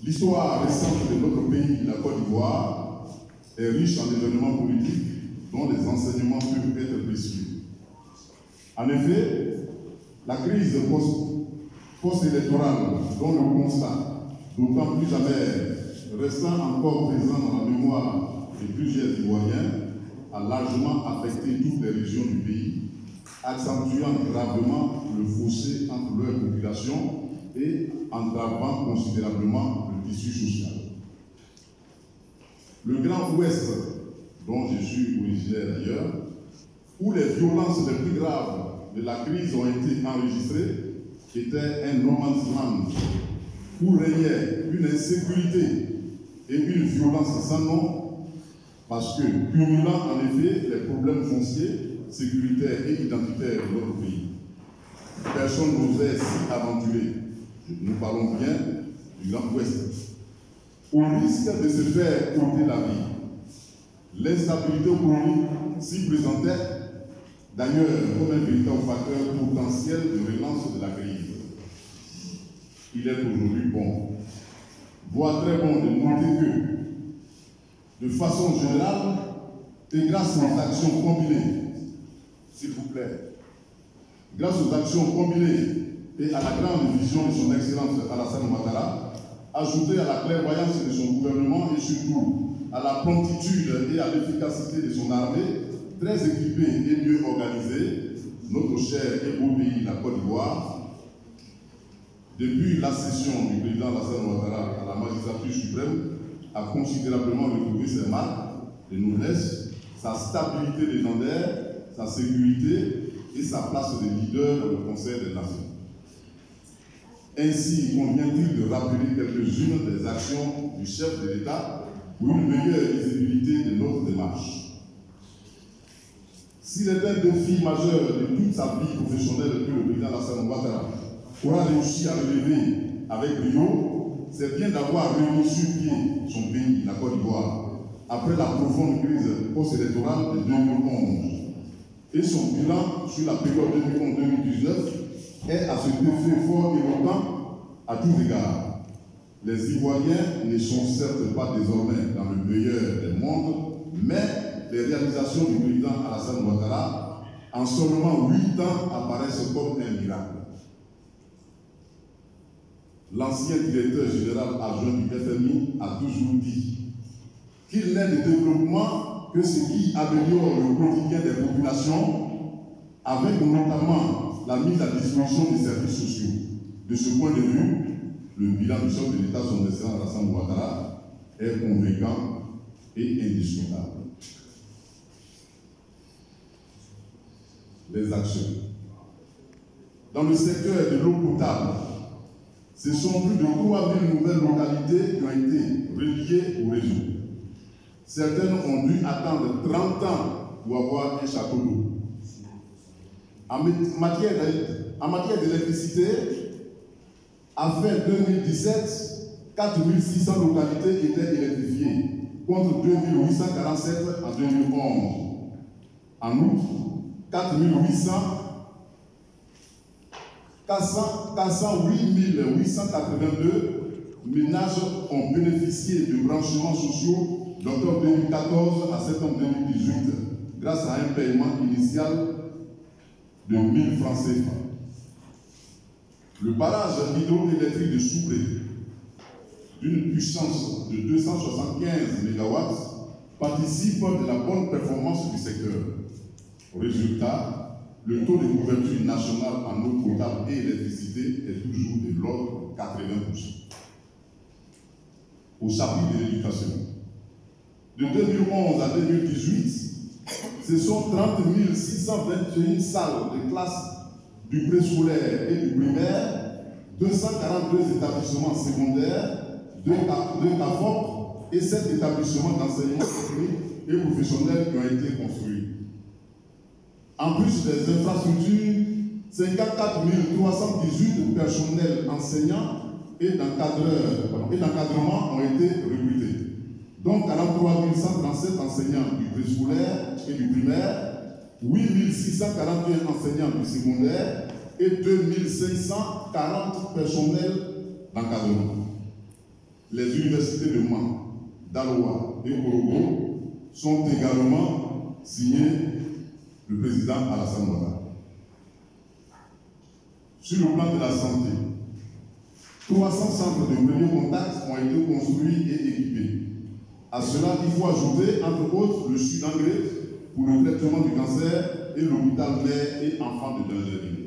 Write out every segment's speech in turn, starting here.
L'histoire récente de notre pays, la Côte d'Ivoire, est riche en événements politiques dont les enseignements peuvent être précieux. En effet, la crise post-électorale, dont le constat, d'autant plus amer, restant encore présent dans la mémoire de plusieurs Ivoiriens, a largement affecté toutes les régions du pays, accentuant gravement le fossé entre leurs populations et entravant considérablement le tissu social. Le Grand Ouest, dont je suis originaire d'ailleurs, où les violences les plus graves de la crise ont été enregistrées, était un no man's land, où régnait une insécurité et une violence sans nom, parce que cumulant en effet les problèmes fonciers, sécuritaires et identitaires de notre pays. Personne n'osait s'y aventurer. Nous parlons bien du Grand Ouest. Au risque de se faire ôter la vie, l'instabilité chronique s'y présentait d'ailleurs comme un véritable facteur potentiel de relance de la crise. Il est aujourd'hui bon, voire très bon de noter que, de façon générale, et grâce aux actions combinées, s'il vous plaît, grâce aux actions combinées et à la grande vision de son Excellence Alassane Ouattara, ajoutée à la clairvoyance de son gouvernement et surtout à la promptitude et à l'efficacité de son armée, très équipée et mieux organisée, notre cher et beau pays, la Côte d'Ivoire, depuis l'accession du président Alassane Ouattara à la magistrature suprême, a considérablement retrouvé ses marques de noblesse, sa stabilité légendaire, sa sécurité et sa place de leader dans le Conseil des Nations. Ainsi, convient-il de rappeler quelques-unes des actions du chef de l'État pour une meilleure visibilité de notre démarche. S'il est un défi majeur de toute sa vie professionnelle que le président Alassane Ouattara aura réussi à relever avec brio, c'est bien d'avoir remis sur pied son pays, la Côte d'Ivoire, après la profonde crise post-électorale de 2011. Et son bilan sur la période 2011-2019 est à cet effet fort éloquent à tous égards. Les Ivoiriens ne sont certes pas désormais dans le meilleur des mondes, mais les réalisations du président Alassane Ouattara en seulement 8 ans apparaissent comme un miracle. L'ancien directeur général adjoint du FMI a toujours dit qu'il n'est de développement que ce qui améliore le quotidien des populations, avec notamment la mise à disposition des services sociaux. De ce point de vue, le bilan du chef de l'État, son Excellence Alassane Ouattara, est convaincant et indiscutable. Les actions. Dans le secteur de l'eau potable, ce sont plus de 3000 nouvelles localités qui ont été reliées au réseau. Certaines ont dû attendre 30 ans pour avoir un château d'eau. En matière d'électricité, à fin 2017, 4600 localités étaient électrifiées, contre 2847 en 2011. En outre, 408 882 ménages ont bénéficié de branchements sociaux d'octobre 2014 à septembre 2018 grâce à un paiement initial de 1000 francs CFA. Le barrage hydroélectrique de Soubré, d'une puissance de 275 MW, participe de la bonne performance du secteur. Résultat, le taux de couverture nationale en eau potable et électricité est toujours de l'ordre de 80%. Au chapitre de l'éducation, de 2011 à 2018, ce sont 30 621 salles de classe du préscolaire et du primaire, 242 établissements secondaires, 2 CAFOP et 7 établissements d'enseignement technique et professionnel qui ont été construits. En plus des infrastructures, 54 318 personnels enseignants et d'encadrement ont été recrutés, dont 43 137 enseignants du préscolaire et du primaire, 8 641 enseignants du secondaire et 2 540 personnels d'encadrement. les universités de Mans, d'Aloa et Korogo sont également signées le président Alassane Ouattara. Sur le plan de la santé, 300 centres de premier contact ont été construits et équipés. À cela, il faut ajouter, entre autres, le Sud-Angré pour le traitement du cancer et l'hôpital mère et enfants de Dangerville.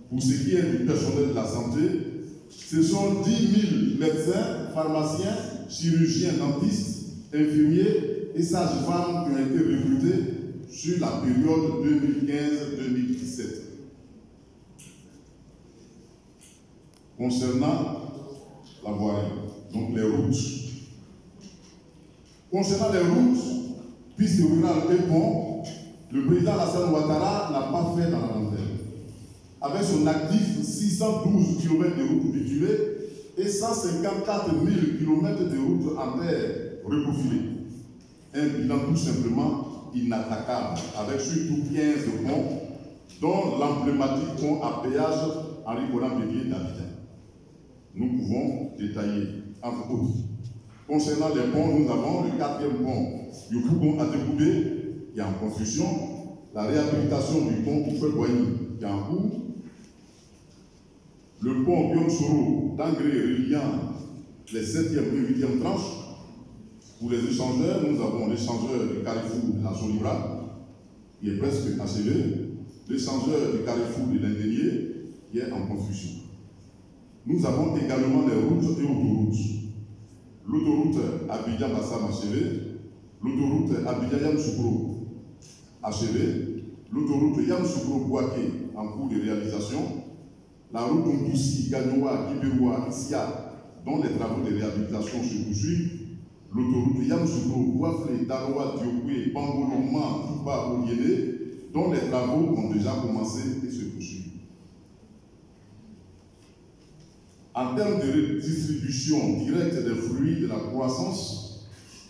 Pour ce qui est du personnel de la santé, ce sont 10 000 médecins, pharmaciens, chirurgiens, dentistes, infirmiers et sages-femmes qui ont été recrutés sur la période 2015-2017. Concernant la voirie, donc les routes. Concernant les routes, pistes rurales et ponts, le président Alassane Ouattara n'a pas fait dans la dentelle. Avec son actif 612 km de routes bitumées et 154 000 km de routes en terre reprofilées. Un bilan tout simplement inattaquable, avec surtout 15 ponts, dont l'emblématique pont à péage Henri-Conan-Bélier d'Abidjan. Nous pouvons détailler, entre autres. Concernant les ponts, nous avons le 4e pont du Fougon à Découbé, qui est en construction, la réhabilitation du pont Oufoué-Boigny, qui est en cours, le pont Biom-Soro d'Angré reliant les 7e et 8e tranches. Pour les échangeurs, nous avons l'échangeur du carrefour de la Solibra, qui est presque achevé, l'échangeur du carrefour de l'Indénier, qui est en construction. Nous avons également les routes et autoroutes. L'autoroute Abidjan-Bassam achevée, l'autoroute Abidjan-Yamsoukro achevée, l'autoroute Yamsoukro-Bouaké en cours de réalisation, la route Ndoussi, Gagnoua, Kibéroua, Issia, dont les travaux de réhabilitation se poursuivent, l'autoroute Yamsoukro, Bouaflé, Daroua, Diokoué, Bangoloma, Touba, Odiéné, dont les travaux ont déjà commencé et se poursuivent. En termes de distribution directe des fruits de la croissance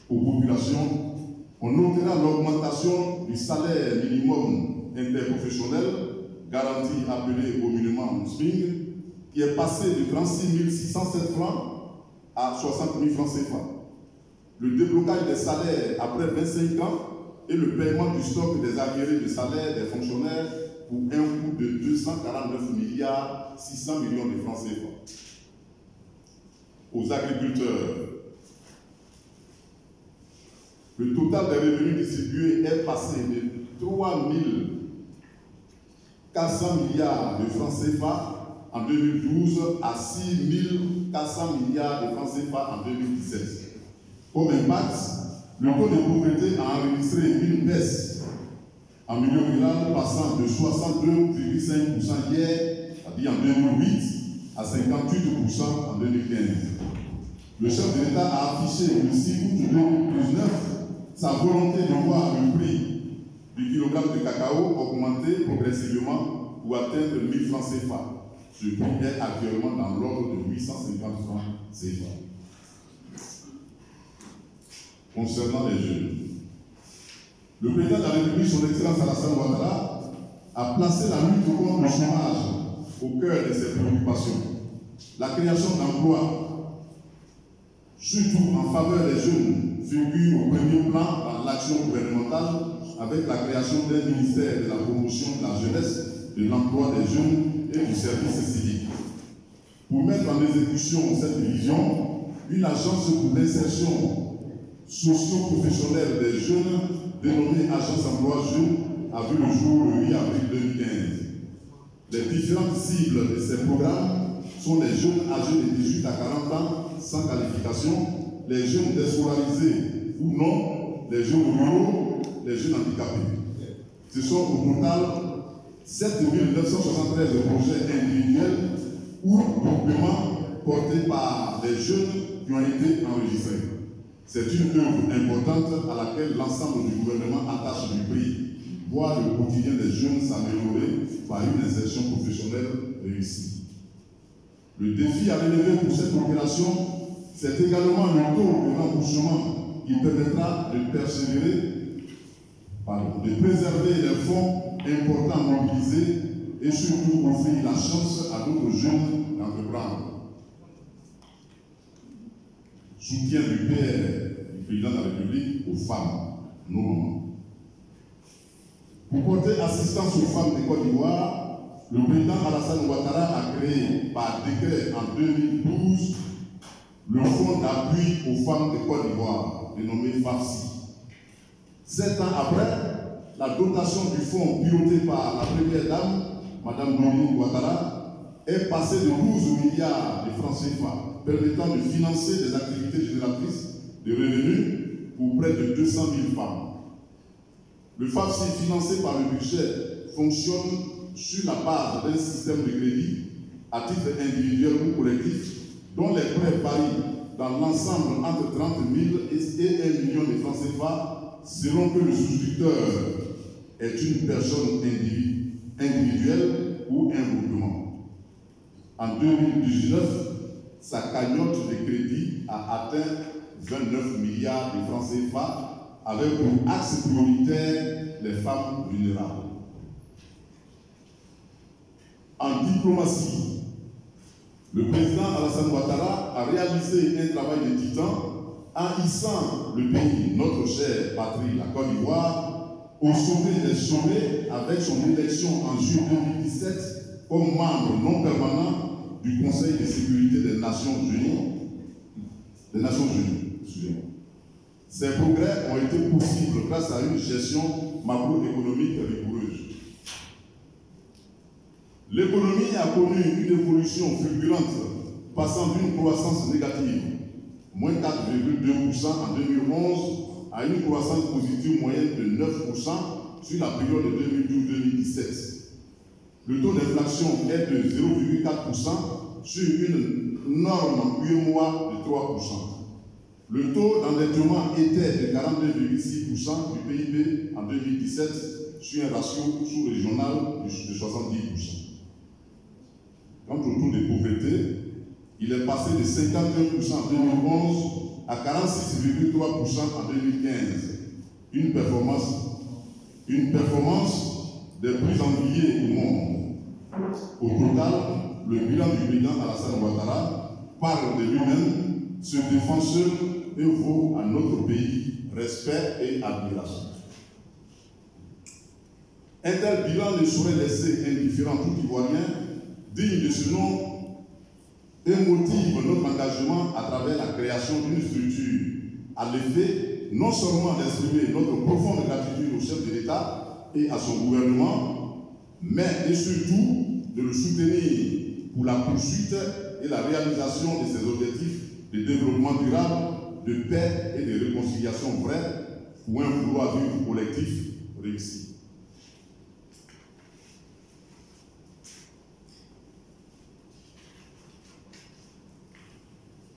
aux populations, on notera l'augmentation du salaire minimum interprofessionnel, garanti appelé communément SMIC, qui est passé de 36 607 francs à 60 000 francs CFA. Le déblocage des salaires après 25 ans et le paiement du stock des arriérés de salaire des fonctionnaires pour un coût de 249 milliards 600 millions de francs CFA. Aux agriculteurs, le total des revenus distribués est passé de 3 400 milliards de francs CFA en 2012 à 6 400 milliards de francs CFA en 2017. Comme impact, le taux de pauvreté a enregistré une baisse en milieu rural passant de 62,5% hier, c'est-à-dire en 2008, à 58% en 2015. Le chef de l'État a affiché le 6 août 2019 sa volonté de voir le prix du kilogramme de cacao augmenter progressivement pour atteindre 1 000 francs CFA. Ce prix est actuellement dans l'ordre de 850 francs CFA. Concernant les jeunes, le président de la République, son Excellence Alassane Ouattara, a placé la lutte contre le chômage au cœur de ses préoccupations. La création d'emplois, surtout en faveur des jeunes, figure au premier plan dans l'action gouvernementale avec la création d'un ministère de la promotion de la jeunesse, de l'emploi des jeunes et du service civique. Pour mettre en exécution cette vision, une agence pour l'insertion socio-professionnelle des jeunes, dénommée Agence Emploi Jeunes, a vu le jour le 8 avril 2015. Les différentes cibles de ces programmes sont les jeunes âgés de 18 à 40 ans sans qualification, les jeunes déscolarisés ou non, les jeunes ruraux, les jeunes handicapés. Ce sont au total 7 973 projets individuels ou groupements portés par des jeunes qui ont été enregistrés. C'est une œuvre importante à laquelle l'ensemble du gouvernement attache du prix, voir le quotidien des jeunes s'améliorer par une insertion professionnelle réussie. Le défi à relever pour cette opération, c'est également le taux de remboursement qui permettra de persévérer, de préserver les fonds importants mobilisés et surtout offrir la chance à d'autres jeunes d'entreprendre. soutien du père, du président de la République, aux femmes, nos mamans. Pour porter assistance aux femmes de Côte d'Ivoire, le président Alassane Ouattara a créé par décret en 2012 le Fonds d'appui aux femmes de Côte d'Ivoire, dénommé FAFSI. 7 ans après, la dotation du fonds pilotée par la première dame, Mme Dominique Ouattara, est passée de 12 milliards de francs CFA, permettant de financer des activités génératrices de revenus pour près de 200 000 femmes. Le FAFSI, financé par le budget, fonctionne sur la base d'un système de crédit à titre individuel ou collectif, dont les prêts varient dans l'ensemble entre 30 000 et 1 million de francs CFA, selon que le souscripteur est une personne individuelle ou un groupement. En 2019, sa cagnotte de crédit a atteint 29 milliards de francs CFA, avec pour axe prioritaire les femmes vulnérables. En diplomatie, le président Alassane Ouattara a réalisé un travail de titan en hissant le pays, notre chère patrie, la Côte d'Ivoire, au sommet des sommets avec son élection en juillet 2017 comme membre non permanent du Conseil de sécurité des Nations Unies. Ces progrès ont été possibles grâce à une gestion macroéconomique rigoureuse. L'économie a connu une évolution fulgurante, passant d'une croissance négative, moins 4,2% en 2011, à une croissance positive moyenne de 9% sur la période de 2012-2017. Le taux d'inflation est de 0,4% sur une norme UEMOA de 3%. Le taux d'endettement était de 42,6% du PIB en 2017 sur un ratio sous-régional de 70%. Quant au taux de pauvreté, il est passé de 51% en 2011 à 46,3% en 2015. Une performance des plus enviées au monde. Au total, le bilan du président Alassane Ouattara parle de lui-même, se défend seul et vaut à notre pays respect et admiration. Un tel bilan ne saurait laisser indifférent tout Ivoirien digne de ce nom et motive notre engagement à travers la création d'une structure à l'effet non seulement d'exprimer notre profonde gratitude au chef de l'État et à son gouvernement, mais et surtout de le soutenir pour la poursuite et la réalisation de ses objectifs de développement durable, de paix et de réconciliation vraie pour un vouloir vivre collectif réussi.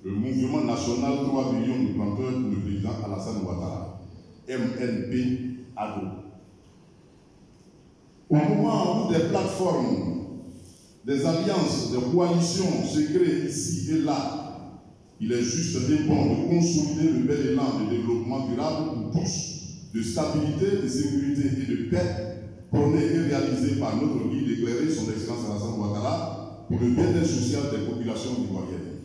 Le mouvement national 3 millions de planteurs pour le président Alassane Ouattara, MNP-ADO. Au moment où des plateformes, des alliances, des coalitions se créent ici et là, il est juste et bon de consolider le bel élan de développement durable pour tous, de stabilité, de sécurité et de paix, prôné et réalisé par notre guide éclairé, son Excellence Alassane Ouattara, pour le bien-être social des populations ivoiriennes.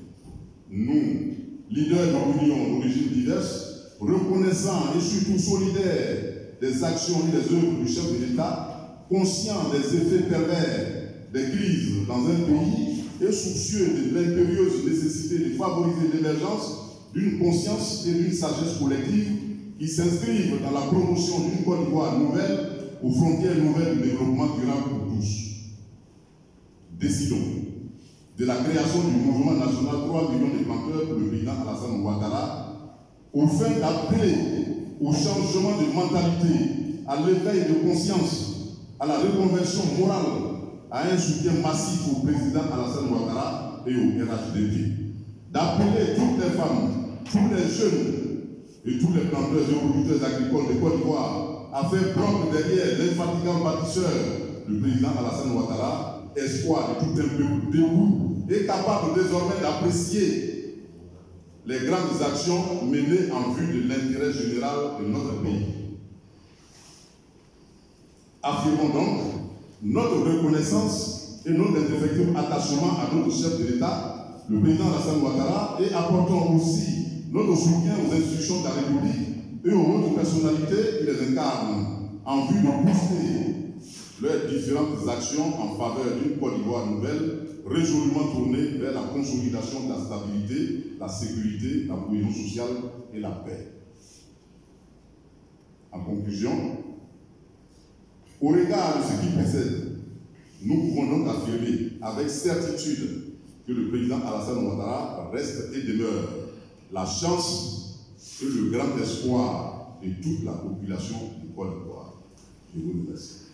Nous, leaders d'opinions d'origine diverses, reconnaissants et surtout solidaires des actions et des œuvres du chef de l'État, conscients des effets pervers des crises dans un pays et soucieux de l'impérieuse nécessité de favoriser l'émergence d'une conscience et d'une sagesse collective qui s'inscrivent dans la promotion d'une Côte d'Ivoire nouvelle aux frontières nouvelles du développement durable pour tous. Décidons de la création du mouvement national 3 millions de planteurs pour le président Alassane Ouattara, au fin d'appeler au changement de mentalité, à l'éveil de conscience, à la reconversion morale, à un soutien massif au président Alassane Ouattara et au RHDP, d'appeler toutes les femmes, tous les jeunes et tous les planteurs et producteurs agricoles de Côte d'Ivoire à faire bloc derrière l'infatigable bâtisseur, le président Alassane Ouattara, espoir de tout un peuple debout et capable désormais d'apprécier les grandes actions menées en vue de l'intérêt général de notre pays. Affirmons donc notre reconnaissance et notre indéfectible attachement à notre chef de l'État, le président Alassane Ouattara, et apportons aussi notre soutien aux institutions de la République et aux autres personnalités qui les incarnent en vue de booster leurs différentes actions en faveur d'une Côte d'Ivoire nouvelle, résolument tournée vers la consolidation de la stabilité, la sécurité, la cohésion sociale et la paix. En conclusion, au regard de ce qui précède, nous pouvons donc affirmer avec certitude que le président Alassane Ouattara reste et demeure la chance et le grand espoir de toute la population de Côte d'Ivoire. Je vous remercie.